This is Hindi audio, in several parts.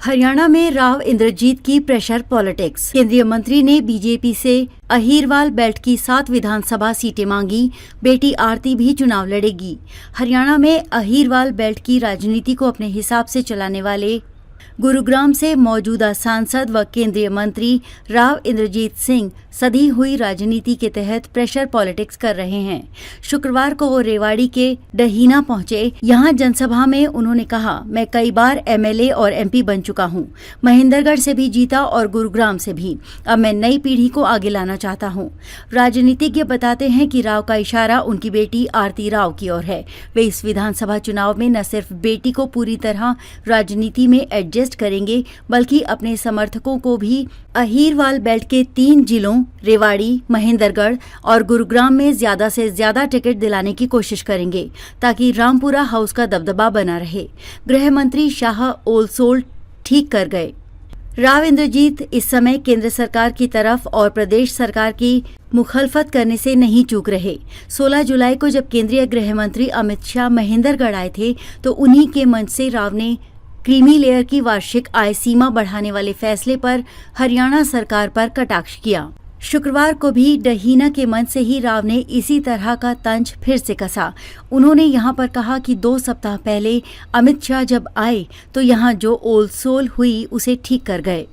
हरियाणा में राव इंद्रजीत की प्रेशर पॉलिटिक्स। केंद्रीय मंत्री ने बीजेपी से अहीरवाल बेल्ट की 7 विधानसभा सीटें मांगी। बेटी आरती भी चुनाव लड़ेगी। हरियाणा में अहीरवाल बेल्ट की राजनीति को अपने हिसाब से चलाने वाले गुरुग्राम से मौजूदा सांसद व केंद्रीय मंत्री राव इंद्रजीत सिंह सधी हुई राजनीति के तहत प्रेशर पॉलिटिक्स कर रहे हैं। शुक्रवार को वो रेवाड़ी के डहीना पहुंचे। यहां जनसभा में उन्होंने कहा, मैं कई बार एमएलए और एमपी बन चुका हूं। महेंद्रगढ़ से भी जीता और गुरुग्राम से भी। अब मैं नई पीढ़ी को आगे लाना चाहता हूं। राजनीतिज्ञ बताते हैं कि राव का इशारा उनकी बेटी आरती राव की ओर है। वे इस विधानसभा चुनाव में न सिर्फ बेटी को पूरी तरह राजनीति में एडजस्ट करेंगे, बल्कि अपने समर्थकों को भी अहीरवाल बेल्ट के 3 जिलों रेवाड़ी, महेंद्रगढ़ और गुरुग्राम में ज्यादा से ज्यादा टिकट दिलाने की कोशिश करेंगे, ताकि रामपुरा हाउस का दबदबा बना रहे। गृह मंत्री शाह ओलसोल ठीक कर गए। राव इंद्रजीत इस समय केंद्र सरकार की तरफ और प्रदेश सरकार की मुखालफत करने से नहीं चूक रहे। 16 जुलाई को जब केंद्रीय गृह मंत्री अमित शाह महेंद्रगढ़ आए थे, तो उन्हीं के मंच से राव ने क्रीमी लेयर की वार्षिक आय सीमा बढ़ाने वाले फैसले पर हरियाणा सरकार पर कटाक्ष किया। शुक्रवार को भी डहीना के मंच से ही राव ने इसी तरह का तंज फिर से कसा। उन्होंने यहां पर कहा कि 2 सप्ताह पहले अमित शाह जब आए तो यहां जो ओलसोल हुई उसे ठीक कर गए।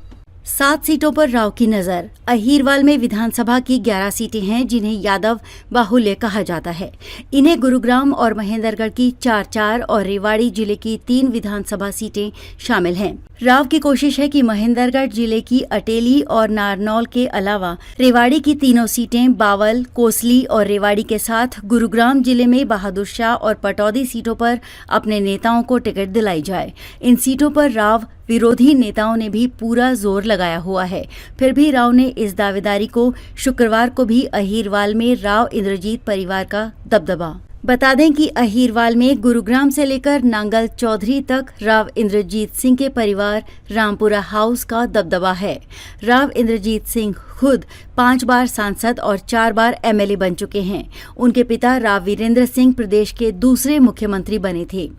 7 सीटों पर राव की नजर। अहीरवाल में विधानसभा की 11 सीटें हैं, जिन्हें यादव बाहुल्य कहा जाता है। इन्हें गुरुग्राम और महेंद्रगढ़ की 4-4 और रेवाड़ी जिले की 3 विधानसभा सीटें शामिल हैं। राव की कोशिश है कि महेंद्रगढ़ जिले की अटेली और नारनौल के अलावा रेवाड़ी की तीनों सीटें बावल, कोसली और रेवाड़ी के साथ गुरुग्राम जिले में बहादुर शाह और पटौदी सीटों पर अपने नेताओं को टिकट दिलाई जाए। इन सीटों पर राव विरोधी नेताओं ने भी पूरा जोर लगाया हुआ है। फिर भी राव ने इस दावेदारी को शुक्रवार को भी अहीरवाल में राव इंद्रजीत परिवार का दबदबा। बता दें कि अहीरवाल में गुरुग्राम से लेकर नांगल चौधरी तक राव इंद्रजीत सिंह के परिवार रामपुरा हाउस का दबदबा है। राव इंद्रजीत सिंह खुद 5 बार सांसद और 4 बार एमएलए बन चुके हैं। उनके पिता राव वीरेंद्र सिंह प्रदेश के दूसरे मुख्यमंत्री बने थे।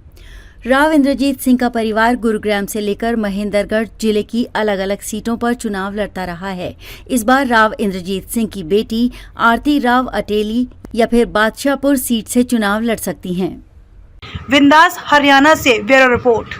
राव इंद्रजीत सिंह का परिवार गुरुग्राम से लेकर महेंद्रगढ़ जिले की अलग अलग सीटों पर चुनाव लड़ता रहा है। इस बार राव इंद्रजीत सिंह की बेटी आरती राव अटेली या फिर बादशाहपुर सीट से चुनाव लड़ सकती हैं। विंदास हरियाणा से ब्यूरो रिपोर्ट।